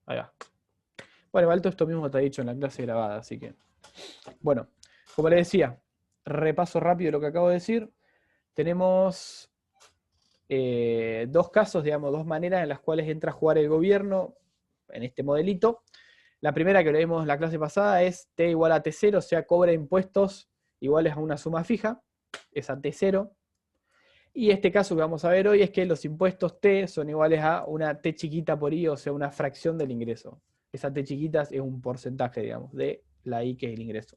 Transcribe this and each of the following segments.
Ahí va. Bueno, igual todo esto mismo está dicho en la clase grabada, así que... Bueno, como les decía, repaso rápido lo que acabo de decir. Tenemos dos casos, digamos, dos maneras en las cuales entra a jugar el gobierno en este modelito. La primera que lo vimos en la clase pasada es T igual a T0, o sea, cobra impuestos iguales a una suma fija, esa T0. Y este caso que vamos a ver hoy es que los impuestos T son iguales a una T chiquita por I, o sea, una fracción del ingreso. Esa T chiquita es un porcentaje, digamos, de la I, que es el ingreso.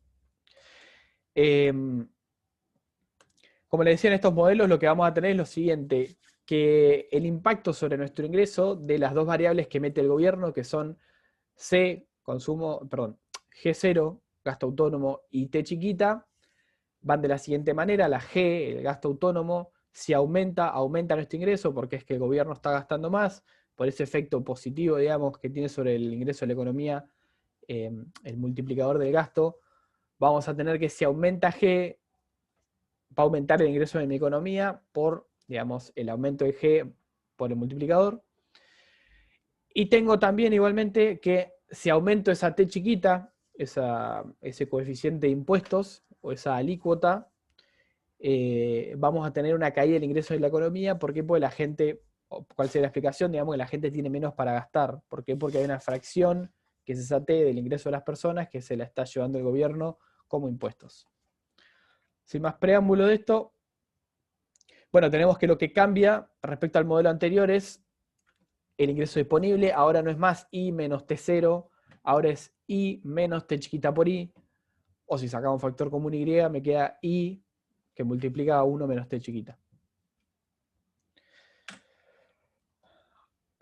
Como les decía, en estos modelos lo que vamos a tener es lo siguiente, que el impacto sobre nuestro ingreso de las dos variables que mete el gobierno, que son C, consumo, perdón, G0, gasto autónomo, y T chiquita, van de la siguiente manera. La G, el gasto autónomo, si aumenta nuestro ingreso porque es que el gobierno está gastando más, por ese efecto positivo, digamos, que tiene sobre el ingreso de la economía, el multiplicador del gasto. Vamos a tener que si aumenta G, va a aumentar el ingreso de mi economía por, digamos, el aumento de G por el multiplicador. Y tengo también igualmente que si aumento esa T chiquita, ese coeficiente de impuestos o esa alícuota, vamos a tener una caída del ingreso de la economía. ¿Por qué? Porque la gente, ¿cuál sería la explicación? Digamos que la gente tiene menos para gastar. ¿Por qué? Porque hay una fracción, que es esa T del ingreso de las personas, que se la está llevando el gobierno como impuestos. Sin más preámbulo de esto, bueno, tenemos que lo que cambia respecto al modelo anterior es el ingreso disponible. Ahora no es más I menos T0, ahora es I menos T chiquita por I. O si sacamos un factor común Y, me queda I que multiplica a 1 menos T chiquita.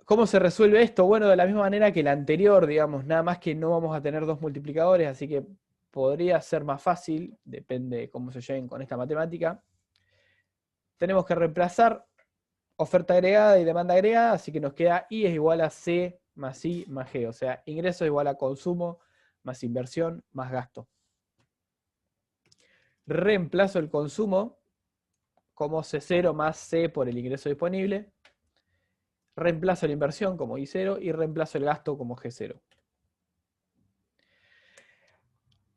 ¿Cómo se resuelve esto? Bueno, de la misma manera que la anterior, digamos, nada más que no vamos a tener dos multiplicadores, así que podría ser más fácil, depende de cómo se lleven con esta matemática. Tenemos que reemplazar oferta agregada y demanda agregada, así que nos queda I es igual a C más I más G, o sea, ingreso es igual a consumo más inversión más gasto. Reemplazo el consumo como C0 más C por el ingreso disponible. Reemplazo la inversión como I0 y reemplazo el gasto como G0.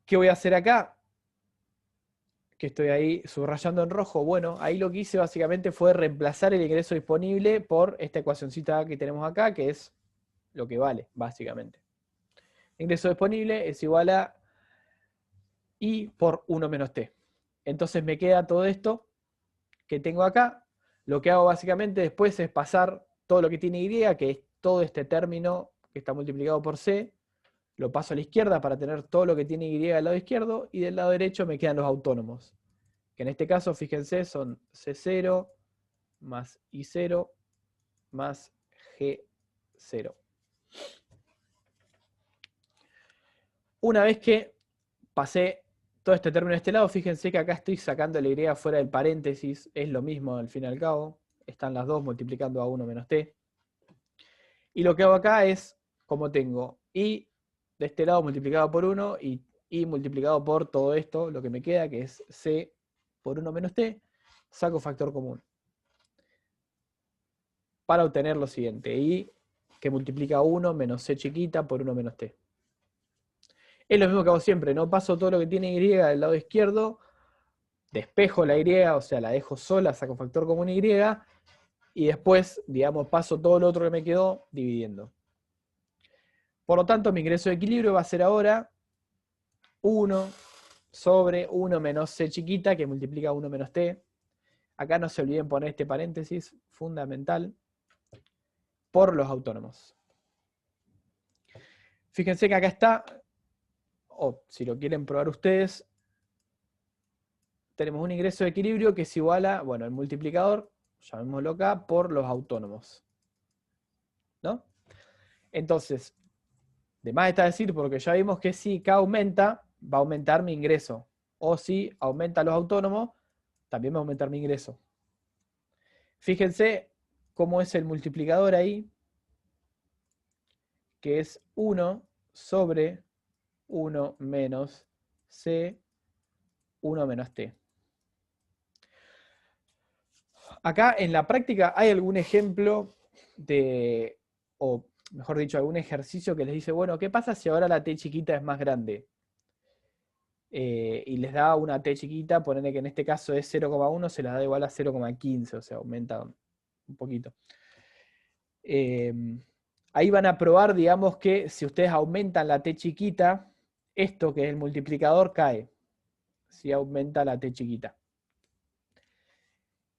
¿Qué voy a hacer acá? Que estoy ahí subrayando en rojo. Bueno, ahí lo que hice básicamente fue reemplazar el ingreso disponible por esta ecuacioncita que tenemos acá, que es lo que vale, básicamente. Ingreso disponible es igual a I por 1 menos T. Entonces me queda todo esto que tengo acá. Lo que hago básicamente después es pasar todo lo que tiene Y, que es todo este término que está multiplicado por C, lo paso a la izquierda para tener todo lo que tiene Y al lado izquierdo, y del lado derecho me quedan los autónomos, que en este caso, fíjense, son C0 más I0 más G0. Una vez que pasé todo este término de este lado, fíjense que acá estoy sacando la Y fuera del paréntesis, es lo mismo al fin y al cabo, están las dos multiplicando a 1 menos T. Y lo que hago acá es, como tengo I de este lado multiplicado por 1 y I multiplicado por todo esto, lo que me queda, que es C por 1 menos T, saco factor común. Para obtener lo siguiente, I que multiplica 1 menos C chiquita por 1 menos T. Es lo mismo que hago siempre, ¿no? Paso todo lo que tiene Y del lado izquierdo, despejo la Y, o sea, la dejo sola, saco factor común Y, y después, digamos, paso todo lo otro que me quedó dividiendo. Por lo tanto, mi ingreso de equilibrio va a ser ahora 1 sobre 1 menos C chiquita, que multiplica 1 menos T. Acá no se olviden poner este paréntesis fundamental, por los autónomos. Fíjense que acá está, o si lo quieren probar ustedes, tenemos un ingreso de equilibrio que es igual a, bueno, el multiplicador, llamémoslo acá, por los autónomos. ¿No? Entonces, de más está decir, porque ya vimos que si K aumenta, va a aumentar mi ingreso. O si aumenta los autónomos, también va a aumentar mi ingreso. Fíjense cómo es el multiplicador ahí, que es 1 sobre 1 menos C, 1 menos T. Acá en la práctica hay algún ejemplo de, o mejor dicho, algún ejercicio que les dice, bueno, ¿qué pasa si ahora la T chiquita es más grande? Y les da una T chiquita, ponerle que en este caso es 0,1, se la da igual a 0,15, o sea, aumenta un poquito. Ahí van a probar, digamos, que si ustedes aumentan la T chiquita, esto que es el multiplicador cae. Si aumenta la T chiquita.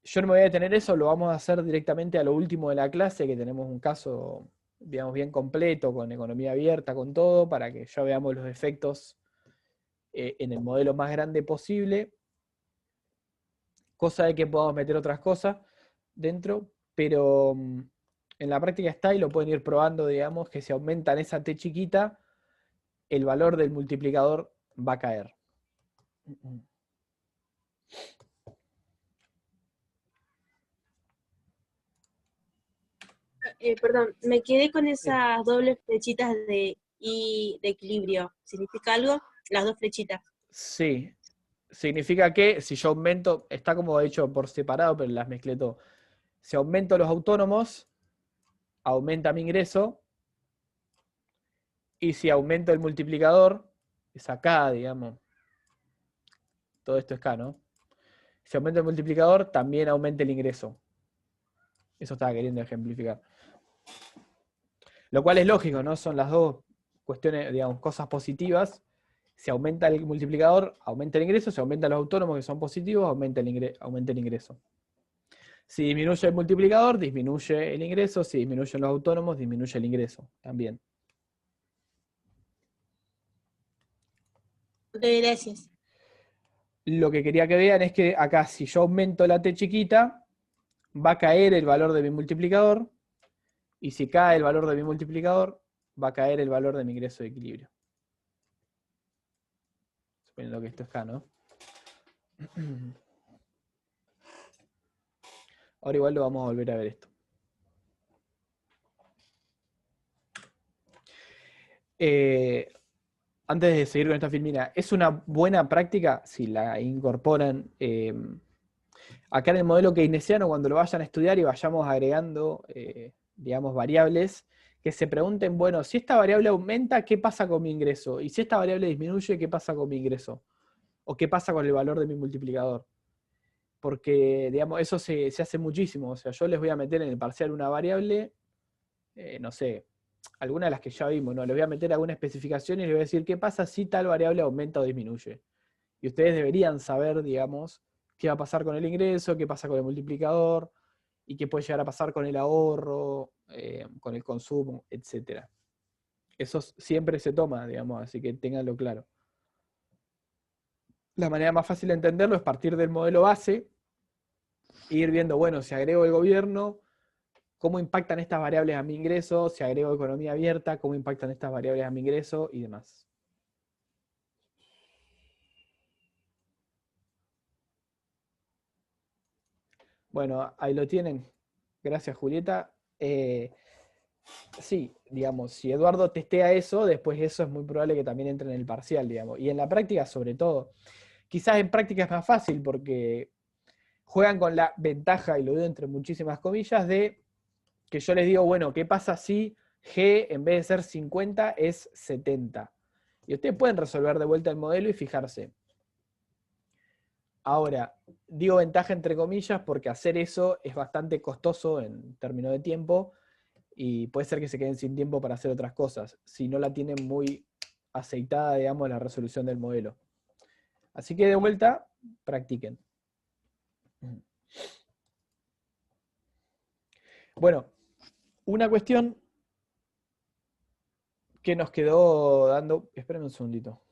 Yo no me voy a detener eso, lo vamos a hacer directamente a lo último de la clase, que tenemos un caso, digamos, bien completo, con economía abierta, con todo, para que ya veamos los efectos en el modelo más grande posible. Cosa de que podamos meter otras cosas dentro, pero en la práctica está y lo pueden ir probando, digamos, que si aumentan esa T chiquita, el valor del multiplicador va a caer. Perdón, me quedé con Sí. esas dobles flechitas de equilibrio. ¿Significa algo? Las dos flechitas. Sí, significa que si yo aumento, está como hecho por separado, pero las mezclé todo. Si aumento los autónomos, aumenta mi ingreso, y si aumento el multiplicador, es acá, digamos, todo esto es acá, ¿no? Si aumento el multiplicador, también aumenta el ingreso. Eso estaba queriendo ejemplificar. Lo cual es lógico, ¿no? Son las dos cuestiones, digamos, cosas positivas. Si aumenta el multiplicador, aumenta el ingreso. Si aumenta los autónomos que son positivos, aumenta el ingreso. Si disminuye el multiplicador, disminuye el ingreso. Si disminuyen los autónomos, disminuye el ingreso también. Ok, gracias. Lo que quería que vean es que acá, si yo aumento la T chiquita, va a caer el valor de mi multiplicador. Y si cae el valor de mi multiplicador, va a caer el valor de mi ingreso de equilibrio. Suponiendo que esto es acá, ¿no? Ahora igual lo vamos a volver a ver esto. Antes de seguir con esta filmina, ¿es una buena práctica si la incorporan acá en el modelo keynesiano cuando lo vayan a estudiar y vayamos agregando, digamos, variables, que se pregunten, bueno, si esta variable aumenta, ¿qué pasa con mi ingreso? Y si esta variable disminuye, ¿qué pasa con mi ingreso? ¿O qué pasa con el valor de mi multiplicador? Porque, digamos, eso se hace muchísimo. O sea, yo les voy a meter en el parcial una variable, no sé, alguna de las que ya vimos, ¿no? Les voy a meter alguna especificación y les voy a decir qué pasa si tal variable aumenta o disminuye. Y ustedes deberían saber, digamos, qué va a pasar con el ingreso, qué pasa con el multiplicador, y qué puede llegar a pasar con el ahorro, con el consumo, etc. Eso siempre se toma, digamos, así que ténganlo claro. La manera más fácil de entenderlo es partir del modelo base e ir viendo, bueno, si agrego el gobierno, cómo impactan estas variables a mi ingreso, si agrego economía abierta, cómo impactan estas variables a mi ingreso y demás. Bueno, ahí lo tienen. Gracias, Julieta. Sí, digamos, si Eduardo testea eso, después eso es muy probable que también entre en el parcial, digamos. Y en la práctica, sobre todo. Quizás en práctica es más fácil porque juegan con la ventaja, y lo digo entre muchísimas comillas, de que yo les digo, bueno, ¿qué pasa si G en vez de ser 50 es 70? Y ustedes pueden resolver de vuelta el modelo y fijarse. Ahora, digo ventaja entre comillas porque hacer eso es bastante costoso en términos de tiempo y puede ser que se queden sin tiempo para hacer otras cosas, si no la tienen muy aceitada, digamos, la resolución del modelo. Así que de vuelta, practiquen. Bueno, una cuestión que nos quedó dando... Espérenme un segundito.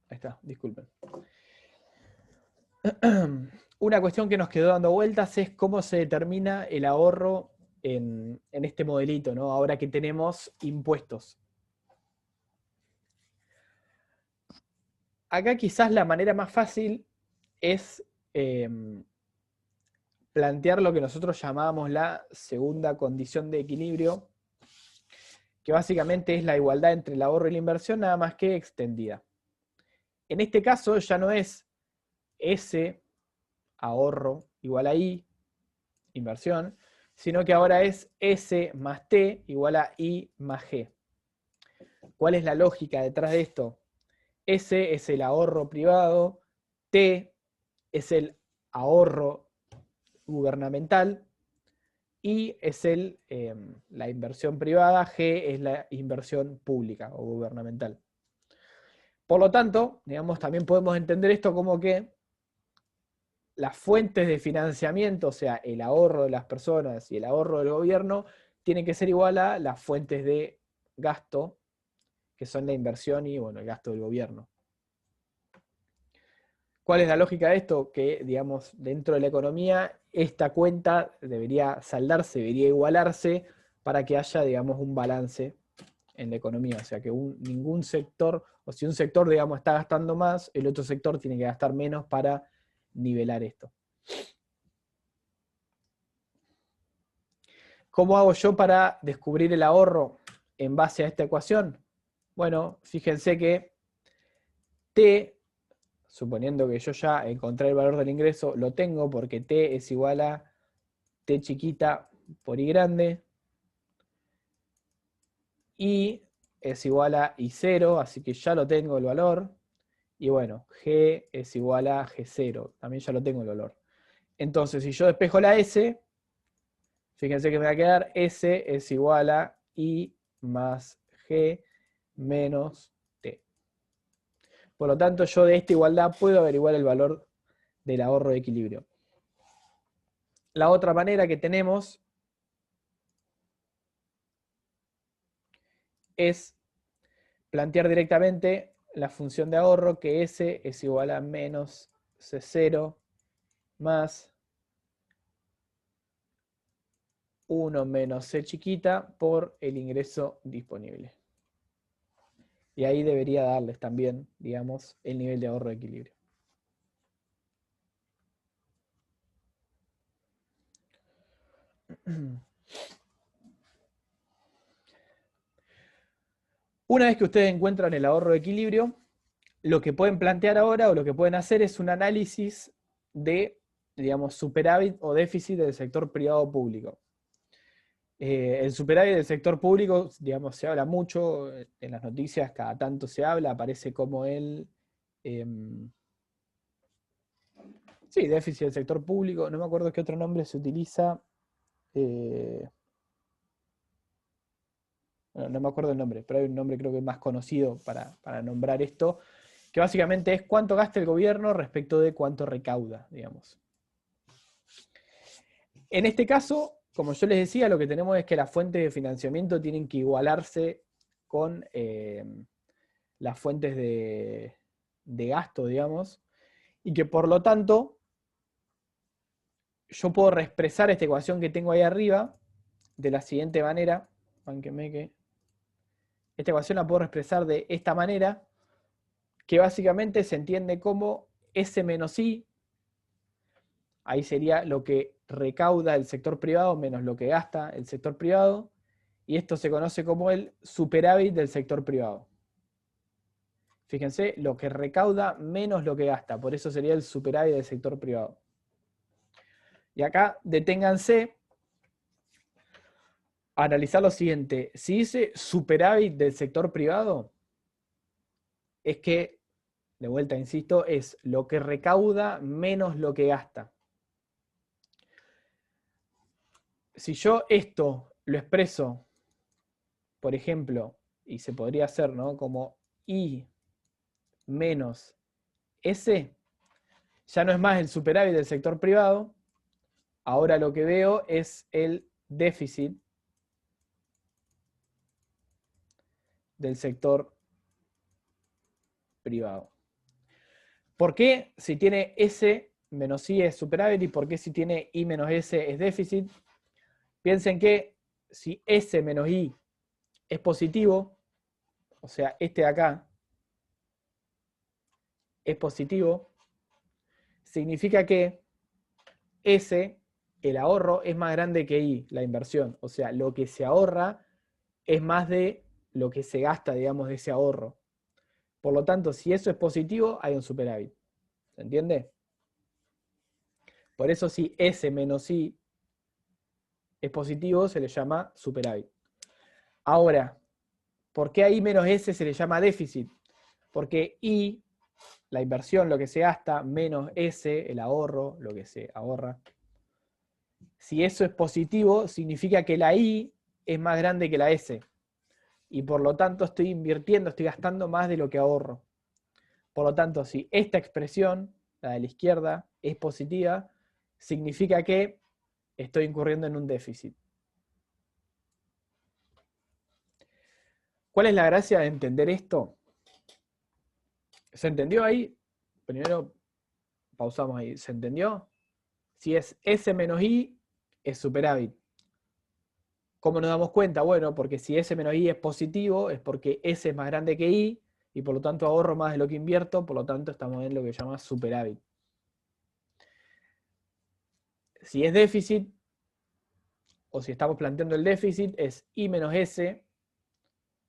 Ahí está, disculpen. Una cuestión que nos quedó dando vueltas es cómo se determina el ahorro en este modelito, ¿no? Ahora que tenemos impuestos. Acá quizás la manera más fácil es plantear lo que nosotros llamábamos la segunda condición de equilibrio, que básicamente es la igualdad entre el ahorro y la inversión, nada más que extendida. En este caso ya no es S ahorro igual a I, inversión, sino que ahora es S más T igual a I más G. ¿Cuál es la lógica detrás de esto? S es el ahorro privado, T es el ahorro gubernamental, I es la inversión privada, G es la inversión pública o gubernamental. Por lo tanto, digamos, también podemos entender esto como que las fuentes de financiamiento, o sea, el ahorro de las personas y el ahorro del gobierno, tienen que ser igual a las fuentes de gasto, que son la inversión y, bueno, el gasto del gobierno. ¿Cuál es la lógica de esto? Que, digamos, dentro de la economía, esta cuenta debería saldarse, debería igualarse para que haya, digamos, un balance en la economía. O sea, que ningún sector, o si un sector, digamos, está gastando más, el otro sector tiene que gastar menos para nivelar esto. ¿Cómo hago yo para descubrir el ahorro en base a esta ecuación? Bueno, fíjense que T, suponiendo que yo ya encontré el valor del ingreso, lo tengo porque T es igual a T chiquita por I grande. I es igual a I0, así que ya lo tengo el valor. Y bueno, G es igual a G0, también ya lo tengo el valor. Entonces, si yo despejo la S, fíjense que me va a quedar S es igual a I más G menos T. Por lo tanto, yo de esta igualdad puedo averiguar el valor del ahorro de equilibrio. La otra manera que tenemos es plantear directamente la función de ahorro, que S es igual a menos C0 más 1 menos C chiquita por el ingreso disponible. Y ahí debería darles también, digamos, el nivel de ahorro de equilibrio. Una vez que ustedes encuentran el ahorro de equilibrio, lo que pueden plantear ahora o lo que pueden hacer es un análisis de, digamos, superávit o déficit del sector privado público. El superávit del sector público, digamos, se habla mucho, en las noticias cada tanto se habla, aparece como sí, déficit del sector público, no me acuerdo qué otro nombre se utiliza, bueno, no me acuerdo el nombre, pero hay un nombre creo que más conocido para nombrar esto, que básicamente es cuánto gasta el gobierno respecto de cuánto recauda, digamos. En este caso, como yo les decía, lo que tenemos es que las fuentes de financiamiento tienen que igualarse con las fuentes de gasto, digamos, y que por lo tanto yo puedo reexpresar esta ecuación que tengo ahí arriba de la siguiente manera. Esta ecuación la puedo expresar de esta manera, que básicamente se entiende como S menos I, ahí sería lo que recauda el sector privado menos lo que gasta el sector privado, y esto se conoce como el superávit del sector privado. Fíjense, lo que recauda menos lo que gasta, por eso sería el superávit del sector privado. Y acá deténganse a analizar lo siguiente. Si dice superávit del sector privado, es que, de vuelta insisto, es lo que recauda menos lo que gasta. Si yo esto lo expreso, por ejemplo, y se podría hacer, ¿no?, como I menos S, ya no es más el superávit del sector privado, ahora lo que veo es el déficit del sector privado. ¿Por qué si tiene S menos I es superávit y por qué si tiene I menos S es déficit? Piensen que si S menos I es positivo, o sea, este de acá es positivo, significa que S el ahorro es más grande que I, la inversión. O sea, lo que se ahorra es más de lo que se gasta, digamos, de ese ahorro. Por lo tanto, si eso es positivo, hay un superávit. ¿Se entiende? Por eso si S menos I es positivo, se le llama superávit. Ahora, ¿por qué a I menos S se le llama déficit? Porque I, la inversión, lo que se gasta, menos S, el ahorro, lo que se ahorra. Si eso es positivo, significa que la I es más grande que la S. Y por lo tanto estoy invirtiendo, estoy gastando más de lo que ahorro. Por lo tanto, si esta expresión, la de la izquierda, es positiva, significa que estoy incurriendo en un déficit. ¿Cuál es la gracia de entender esto? ¿Se entendió ahí? Primero pausamos ahí. ¿Se entendió? Si es S menos I, es superávit. ¿Cómo nos damos cuenta? Bueno, porque si S menos I es positivo, es porque S es más grande que I, y por lo tanto ahorro más de lo que invierto, por lo tanto estamos en lo que se llama superávit. Si es déficit, o si estamos planteando el déficit, es I menos S.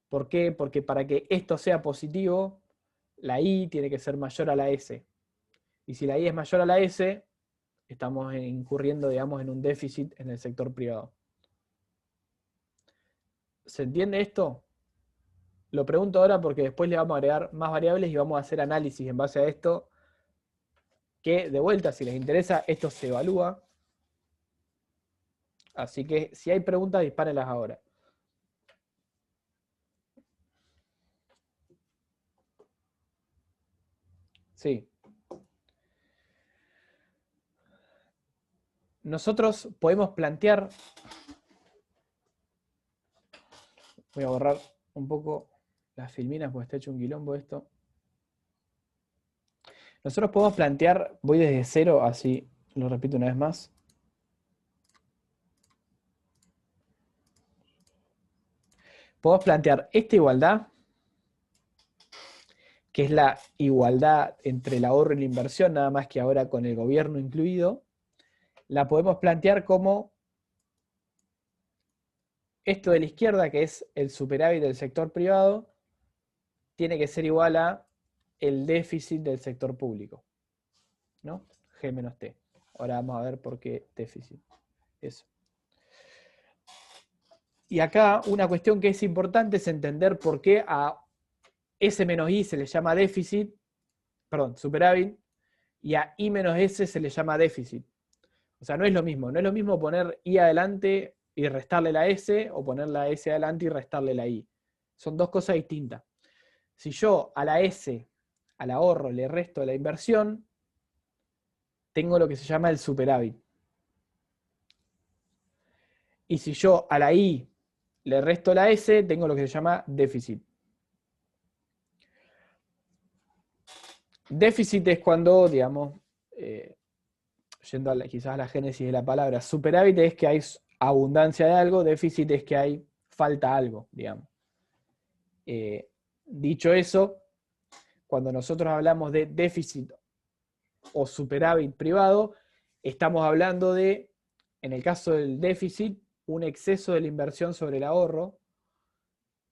¿Por qué? Porque para que esto sea positivo, la I tiene que ser mayor a la S. Y si la I es mayor a la S, estamos incurriendo, digamos, en un déficit en el sector privado. ¿Se entiende esto? Lo pregunto ahora porque después le vamos a agregar más variables y vamos a hacer análisis en base a esto, que de vuelta, si les interesa, esto se evalúa. Así que si hay preguntas, dispárenlas ahora. Sí. Nosotros podemos plantear, voy a borrar un poco las filminas porque está hecho un quilombo esto. Nosotros podemos plantear, voy desde cero, así lo repito una vez más. Podemos plantear esta igualdad, que es la igualdad entre el ahorro y la inversión, nada más que ahora con el gobierno incluido. La podemos plantear como esto de la izquierda, que es el superávit del sector privado, tiene que ser igual a el déficit del sector público, ¿no? G menos T. Ahora vamos a ver por qué déficit. Eso. Y acá una cuestión que es importante es entender por qué a S menos I se le llama déficit, perdón, superávit, y a I menos S se le llama déficit. O sea, no es lo mismo. No es lo mismo poner I adelante y restarle la S, o poner la S adelante y restarle la I. Son dos cosas distintas. Si yo a la S, al ahorro, le resto la inversión, tengo lo que se llama el superávit. Y si yo a la I le resto la S, tengo lo que se llama déficit. Déficit es cuando, digamos, yendo a quizás a la génesis de la palabra, superávit es que hay abundancia de algo, déficit es que hay falta algo, digamos. Dicho eso, cuando nosotros hablamos de déficit o superávit privado, estamos hablando de, en el caso del déficit, un exceso de la inversión sobre el ahorro,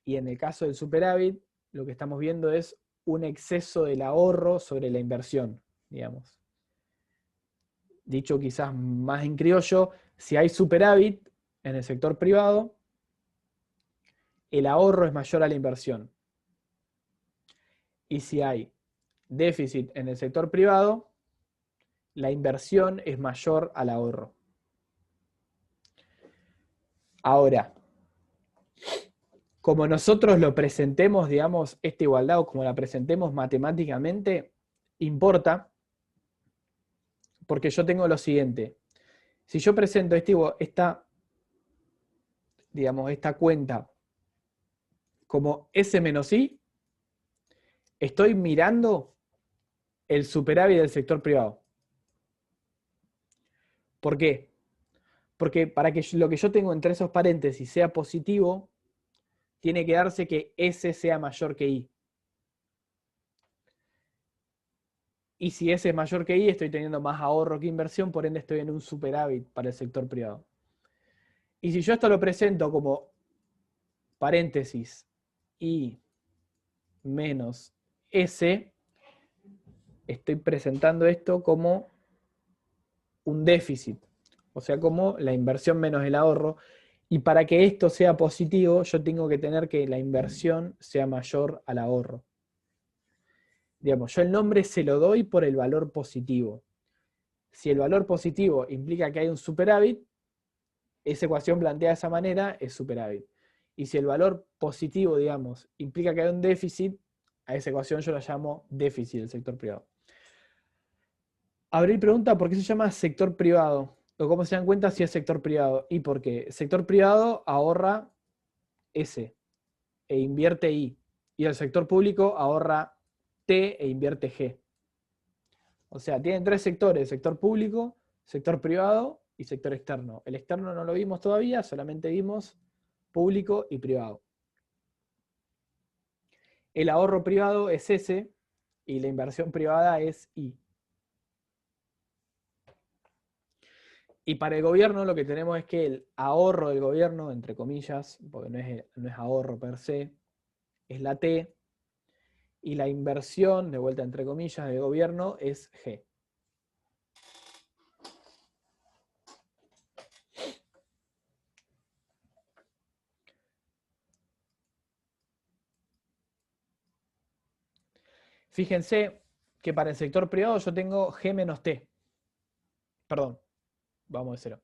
y en el caso del superávit, lo que estamos viendo es un exceso del ahorro sobre la inversión, digamos. Dicho quizás más en criollo, si hay superávit en el sector privado, el ahorro es mayor a la inversión. Y si hay déficit en el sector privado, la inversión es mayor al ahorro. Ahora, como nosotros lo presentemos, digamos, esta igualdad, o como la presentemos matemáticamente, importa, porque yo tengo lo siguiente. Si yo presento digamos, esta cuenta como S menos I, estoy mirando el superávit del sector privado. ¿Por qué? Porque para que lo que yo tengo entre esos paréntesis sea positivo, tiene que darse que S sea mayor que I. Y si S es mayor que I, estoy teniendo más ahorro que inversión, por ende estoy en un superávit para el sector privado. Y si yo esto lo presento como paréntesis I menos S, estoy presentando esto como un déficit, o sea, como la inversión menos el ahorro. Y para que esto sea positivo, yo tengo que tener que la inversión sea mayor al ahorro. Digamos, yo el nombre se lo doy por el valor positivo. Si el valor positivo implica que hay un superávit, esa ecuación planteada de esa manera es superávit. Y si el valor positivo, digamos, implica que hay un déficit, a esa ecuación yo la llamo déficit del sector privado. Abril pregunta por qué se llama sector privado, o cómo se dan cuenta si es sector privado. Y porque el sector privado ahorra S e invierte I. Y el sector público ahorra T e invierte G. O sea, tienen tres sectores: sector público, sector privado y sector externo. El externo no lo vimos todavía, solamente vimos público y privado. El ahorro privado es S y la inversión privada es I. Y para el gobierno lo que tenemos es que el ahorro del gobierno, entre comillas, porque no es ahorro per se, es la T, y la inversión, de vuelta entre comillas, del gobierno es G. Fíjense que para el sector privado yo tengo G menos T. Perdón, vamos de cero.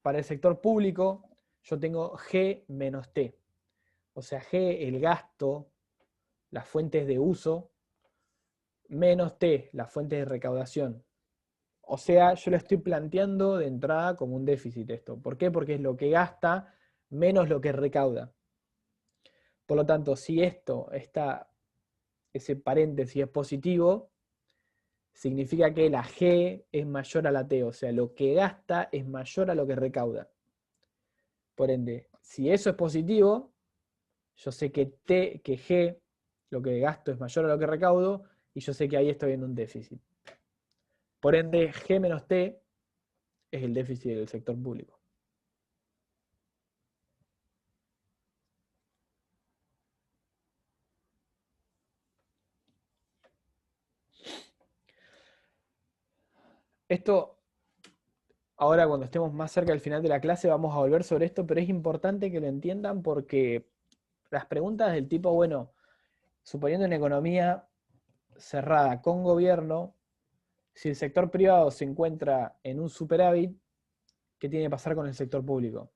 Para el sector público yo tengo G menos T. O sea, G, el gasto, las fuentes de uso, menos T, las fuentes de recaudación. O sea, yo lo estoy planteando de entrada como un déficit esto. ¿Por qué? Porque es lo que gasta menos lo que recauda. Por lo tanto, si esto está, ese paréntesis es positivo, significa que la G es mayor a la T. O sea, lo que gasta es mayor a lo que recauda. Por ende, si eso es positivo, yo sé que G, lo que gasto es mayor a lo que recaudo, y yo sé que ahí estoy en un déficit. Por ende, G menos T es el déficit del sector público. Esto, ahora cuando estemos más cerca del final de la clase, vamos a volver sobre esto, pero es importante que lo entiendan porque las preguntas del tipo, bueno, suponiendo una economía cerrada con gobierno, si el sector privado se encuentra en un superávit, ¿qué tiene que pasar con el sector público?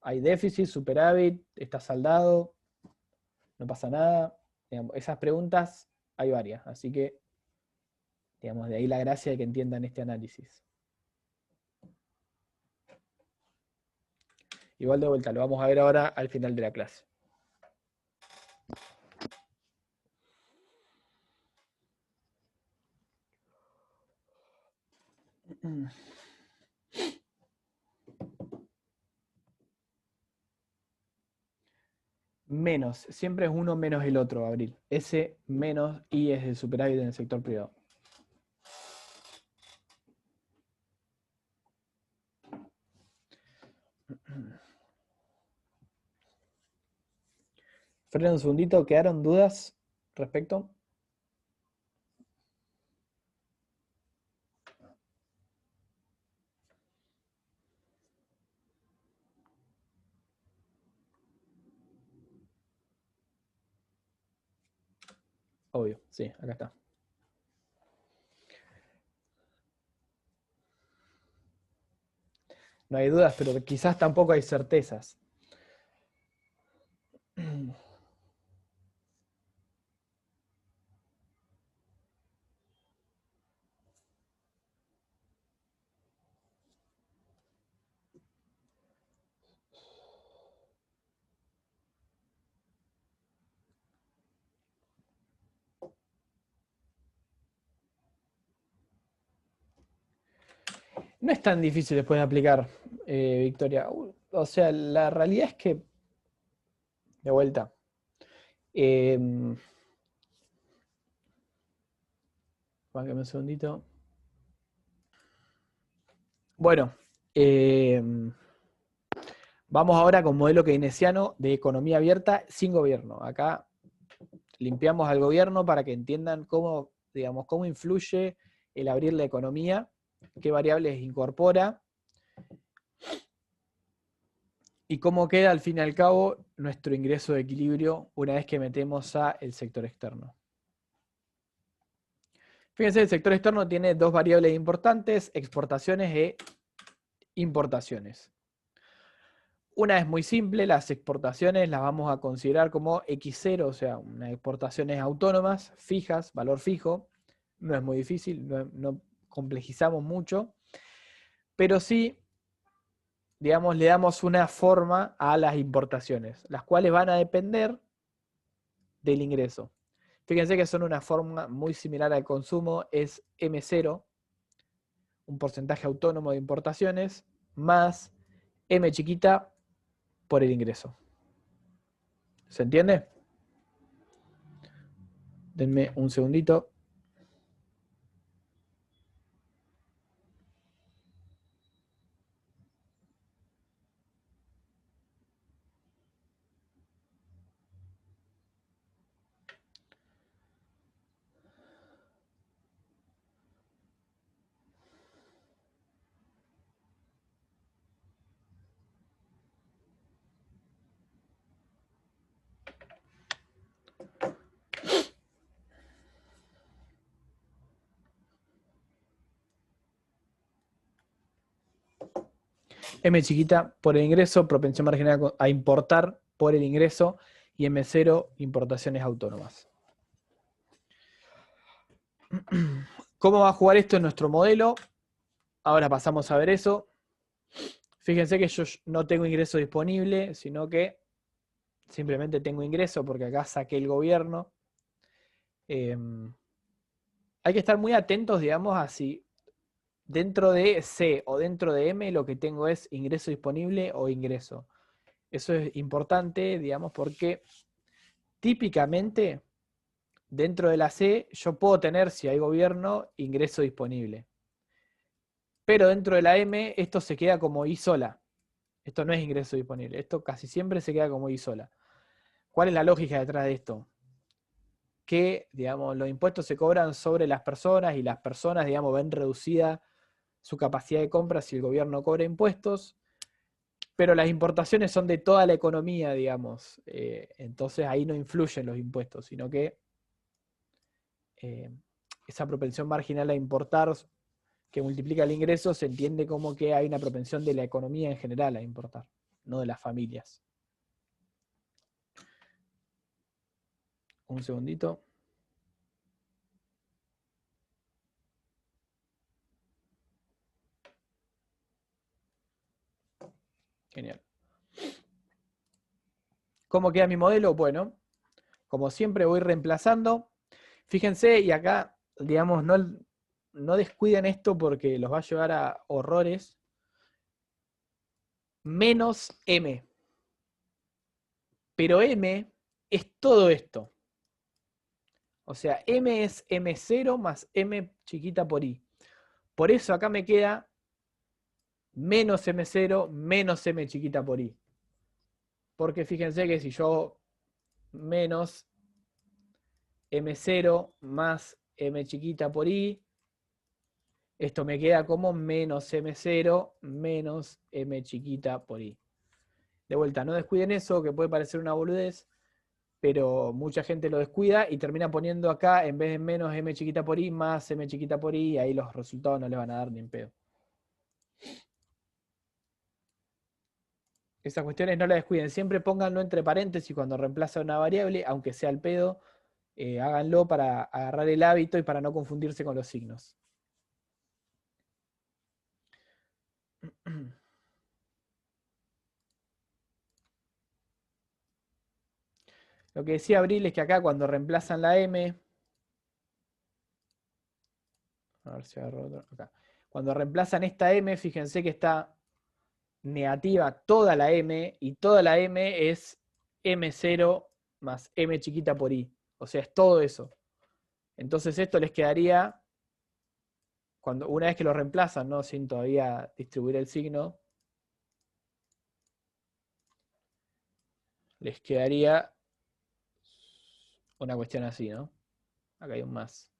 Hay déficit, superávit, está saldado, no pasa nada. Digamos, esas preguntas hay varias, así que digamos, de ahí la gracia de que entiendan este análisis. Igual de vuelta, lo vamos a ver ahora al final de la clase. Menos, siempre es uno menos el otro, Abril. S menos I es el superávit en el sector privado. Frena un segundito, ¿quedaron dudas respecto? Obvio, sí, acá está. No hay dudas, pero quizás tampoco hay certezas. No es tan difícil después de aplicar, Victoria. O sea, la realidad es que, de vuelta, Págame un segundito. Bueno, vamos ahora con modelo keynesiano de economía abierta sin gobierno. Acá limpiamos al gobierno para que entiendan cómo, digamos, cómo influye el abrir la economía, qué variables incorpora y cómo queda al fin y al cabo nuestro ingreso de equilibrio una vez que metemos al sector externo. Fíjense, el sector externo tiene dos variables importantes, exportaciones e importaciones. Una es muy simple, las exportaciones las vamos a considerar como X0, o sea, unas exportaciones autónomas, fijas, valor fijo. No es muy difícil, no complejizamos mucho, pero sí, digamos, le damos una forma a las importaciones, las cuales van a depender del ingreso. Fíjense que son una forma muy similar al consumo, es M0, un porcentaje autónomo de importaciones, más M chiquita por el ingreso. ¿Se entiende? Denme un segundito. M chiquita por el ingreso, propensión marginal a importar por el ingreso, y M0, importaciones autónomas. ¿Cómo va a jugar esto en nuestro modelo? Ahora pasamos a ver eso. Fíjense que yo no tengo ingreso disponible, sino que simplemente tengo ingreso porque acá saqué el gobierno. Hay que estar muy atentos, digamos, a si dentro de C o dentro de M lo que tengo es ingreso disponible o ingreso. Eso es importante, digamos, porque típicamente dentro de la C yo puedo tener, si hay gobierno, ingreso disponible. Pero dentro de la M esto se queda como I sola. Esto no es ingreso disponible. Esto casi siempre se queda como I sola. ¿Cuál es la lógica detrás de esto? Que, digamos, los impuestos se cobran sobre las personas y las personas, digamos, ven reducida su capacidad de compra si el gobierno cobra impuestos, pero las importaciones son de toda la economía, digamos. Entonces ahí no influyen los impuestos, sino que esa propensión marginal a importar que multiplica el ingreso se entiende como que hay una propensión de la economía en general a importar, no de las familias. Un segundito. Genial. ¿Cómo queda mi modelo? Bueno, como siempre voy reemplazando. Fíjense, y acá, digamos, no descuiden esto porque los va a llevar a horrores. Menos M. Pero M es todo esto. O sea, M es M0 más M chiquita por I. Por eso acá me queda menos M0 menos M chiquita por I. Porque fíjense que si yo menos M0 más M chiquita por I, esto me queda como menos M0 menos M chiquita por I. De vuelta, no descuiden eso, que puede parecer una boludez, pero mucha gente lo descuida y termina poniendo acá, en vez de menos M chiquita por I, más M chiquita por I, y ahí los resultados no le van a dar ni en pedo. Esas cuestiones no las descuiden, siempre pónganlo entre paréntesis cuando reemplaza una variable, aunque sea el pedo, háganlo para agarrar el hábito y para no confundirse con los signos. Lo que decía Abril es que acá cuando reemplazan la M, a ver si agarro otro, acá. Cuando reemplazan esta M, fíjense que está negativa toda la M, y toda la M es M0 más M chiquita por I. O sea, es todo eso. Entonces esto les quedaría una vez que lo reemplazan, ¿no? Sin todavía distribuir el signo, les quedaría una cuestión así, ¿no? Acá hay un más.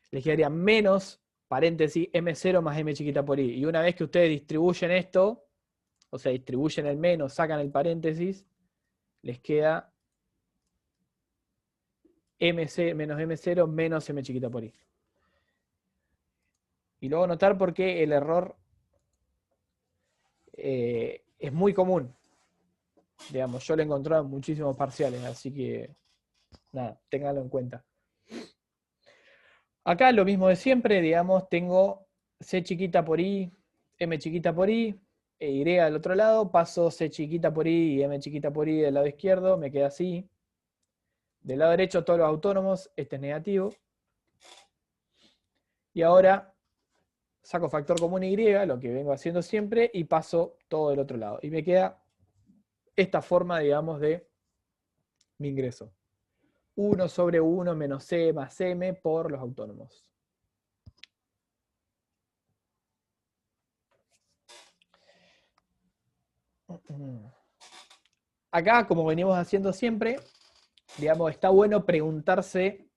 Les quedaría menos, paréntesis, M0 más M chiquita por I. Y una vez que ustedes distribuyen esto, o sea, distribuyen el menos, sacan el paréntesis, les queda MC menos M0 menos M chiquita por I. Y luego notar por qué el error es muy común. Digamos, yo lo he encontrado en muchísimos parciales, así que nada, ténganlo en cuenta. Acá lo mismo de siempre, digamos, tengo C chiquita por I, M chiquita por I, e Y del otro lado, paso C chiquita por I y M chiquita por I del lado izquierdo, me queda así. Del lado derecho todos los autónomos, este es negativo. Y ahora saco factor común Y, lo que vengo haciendo siempre, y paso todo del otro lado. Y me queda esta forma, digamos, de mi ingreso. 1 sobre 1 menos C más M por los autónomos. Acá, como venimos haciendo siempre, digamos, está bueno preguntarse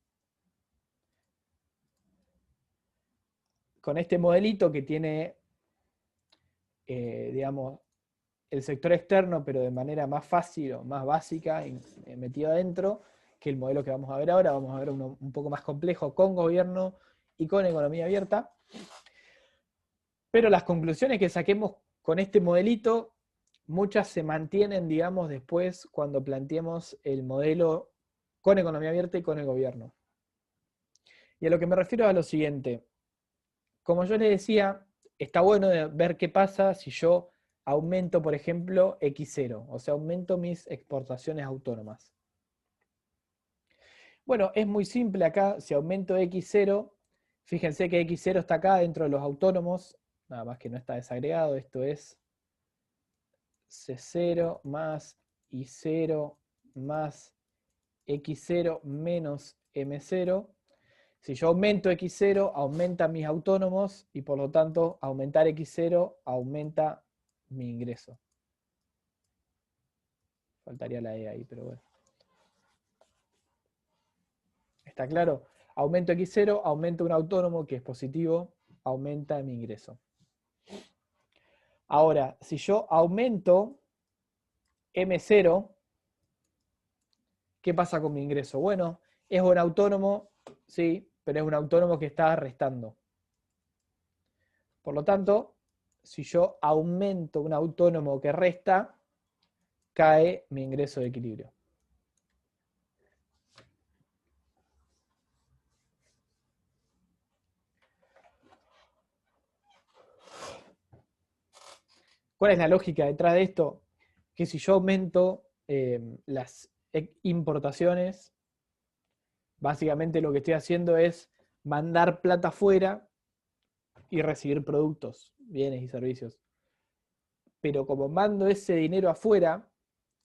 con este modelito que tiene, digamos, el sector externo, pero de manera más fácil o más básica, metido adentro, que el modelo que vamos a ver ahora. Vamos a ver uno un poco más complejo con gobierno y con economía abierta. Pero las conclusiones que saquemos con este modelito, muchas se mantienen, digamos, después cuando planteemos el modelo con economía abierta y con el gobierno. Y a lo que me refiero es a lo siguiente. Como yo les decía, está bueno ver qué pasa si yo aumento, por ejemplo, X0, o sea, aumento mis exportaciones autónomas. Bueno, es muy simple acá, si aumento X0, fíjense que X0 está acá dentro de los autónomos, nada más que no está desagregado, esto es C0 más I0 más X0 menos M0. Si yo aumento X0, aumenta mis autónomos y por lo tanto aumentar X0 aumenta mi ingreso. Faltaría la E ahí, pero bueno. ¿Está claro? Aumento X0, aumenta un autónomo que es positivo, aumenta mi ingreso. Ahora, si yo aumento M0, ¿qué pasa con mi ingreso? Bueno, es un autónomo, sí, pero es un autónomo que está restando. Por lo tanto, si yo aumento un autónomo que resta, cae mi ingreso de equilibrio. ¿Cuál es la lógica detrás de esto? Que si yo aumento las importaciones, básicamente lo que estoy haciendo es mandar plata afuera y recibir productos, bienes y servicios. Pero como mando ese dinero afuera,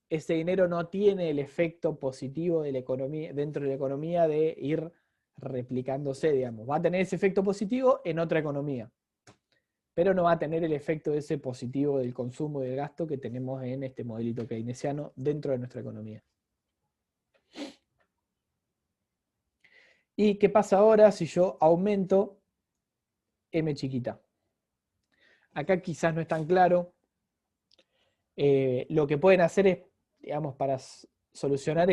ese dinero no tiene el efecto positivo de la economía, dentro de la economía de ir replicándose, digamos. Va a tener ese efecto positivo en otra economía, pero no va a tener el efecto de ese positivo del consumo y del gasto que tenemos en este modelito keynesiano dentro de nuestra economía. ¿Y qué pasa ahora si yo aumento M chiquita? Acá quizás no es tan claro. Lo que pueden hacer es, digamos, para solucionar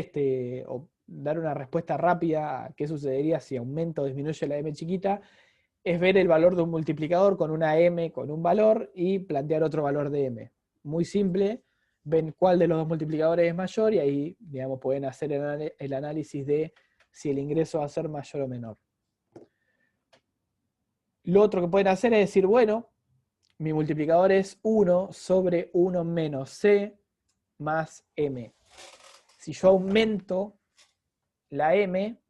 o dar una respuesta rápida a qué sucedería si aumenta o disminuye la M chiquita, es ver el valor de un multiplicador con una M con un valor y plantear otro valor de M. Muy simple, ven cuál de los dos multiplicadores es mayor y ahí, digamos, pueden hacer el análisis de si el ingreso va a ser mayor o menor. Lo otro que pueden hacer es decir, bueno, mi multiplicador es 1 sobre 1 menos C más M. Si yo aumento la M,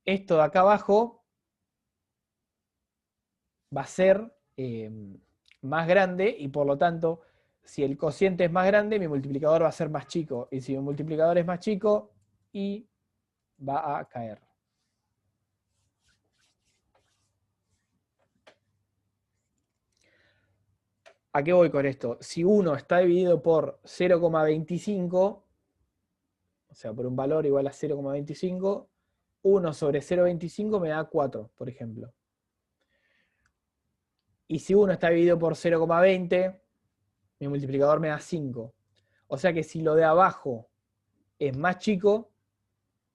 esto de acá abajo va a ser más grande y por lo tanto, si el cociente es más grande, mi multiplicador va a ser más chico. Y si mi multiplicador es más chico, I va a caer. ¿A qué voy con esto? Si 1 está dividido por 0,25, o sea, por un valor igual a 0,25, 1 sobre 0,25 me da 4, por ejemplo. Y si 1 está dividido por 0,20, mi multiplicador me da 5. O sea que si lo de abajo es más chico,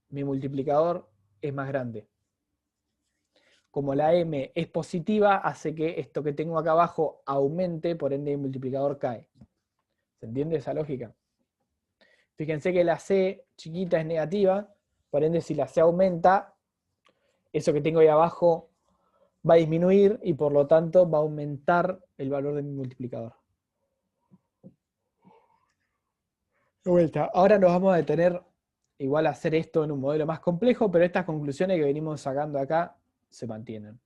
mi multiplicador es más grande. Como la m es positiva, hace que esto que tengo acá abajo aumente, por ende el multiplicador cae. ¿Se entiende esa lógica? Fíjense que la c chiquita es negativa, por ende si la c aumenta, eso que tengo ahí abajo va a disminuir y por lo tanto va a aumentar el valor de mi multiplicador. De vuelta. Ahora nos vamos a detener igual a hacer esto en un modelo más complejo, pero estas conclusiones que venimos sacando acá se mantienen.